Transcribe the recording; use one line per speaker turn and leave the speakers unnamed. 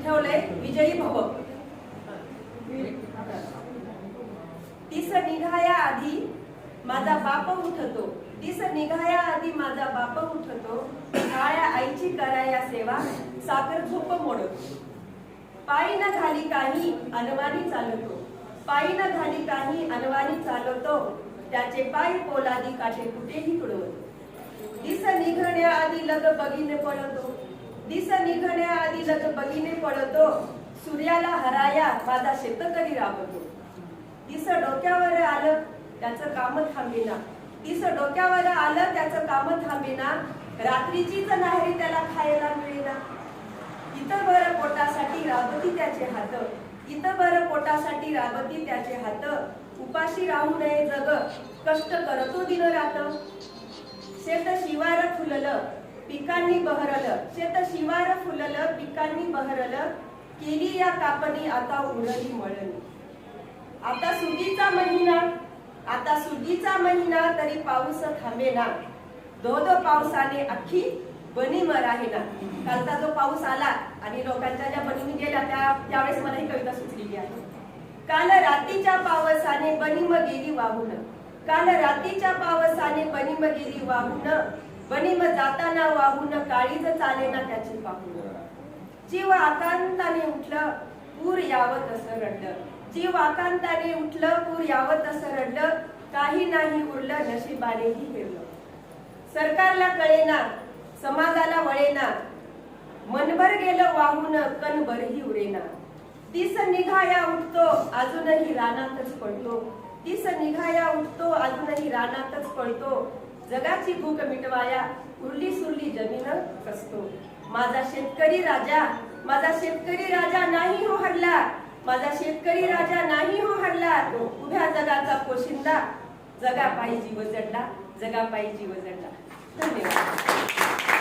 ठेवलंय विजयी भव. तीस निघाया आधी माझा बाप उठतो, तीस निघाया आधी माझा बाप उठतो, काळ्या आईची कराया सेवा साखर झोप मोडतो. पायी न घाली काही अनवाणी चालतो, पायी न घाली काही अनवाणी चालतो, त्याचे पाय पोलादी काठे कुठेही तुडवतो. दिस निघण्याआधी लग बगीने पळतो, दिस निघण्याआधी लग बगीने पळतो, सूर्याला हराया माझा शेतकरी राबतो. दिस डोक्यावर आलं त्याचं काम थांबेना, दिस डोक्यावर आलं त्याचं काम थांबेना, रात्रीचीच नाहरी त्याला खायला मिळेना. इथं भर पोटासाठी राबती त्याचे हात, इथं भर पोटासाठी राबती त्याचे हात, उपाशी राहू नये जग कष्ट करतो दिन रात. शेत शिवार फुललं पिकांनी बहरलं, शेत शिवार फुललं पिकांनी बहरलं, केली या कापणी आता उरली मळणी. आता सुगीचा महिना, आता सुगीचा महिना तरी पाऊस थांबेना, धोध पावसाने अख्खी बनीम राहेना. कालचा जो पाऊस आला आणि लोकांच्या ज्या बनीमी गेल्या त्यावेळेस मला ही कविता सुचलेली आहे. काल रात्रीच्या पावसाने बनीम गेली वाहून, काल रात्रीच्या पावसाने बनीम गेली वाहून, बनीम जाताना वाहून काळीज चालेना त्याची पाहून. जीव आकांताने उठलं पूर यावत असं रडलं, जीव आकांताने उठलं पूर यावत असं रडलं, काही नाही उरलं नशिबानेही हेरलं. सरकारला कळेना समाजाला वळेना, मनभर गेलं वाहून कणभरही उरेना. दिस निघाया उठतो अजूनही रानातच पळतो, दिस निघाया उठतो अजूनही रानातच पळतो, जगाची भूक मिटवाया उरली सुरली जमीन कसतो. माझा शेतकरी राजा, माझा शेतकरी राजा नाही हो हरला, माझा शेतकरी राजा नाही हो हरला, उभ्या जगाचा पोशिंदा, जगा पायी जीव जडला, जगा पायी जीव जडला. धन्यवाद.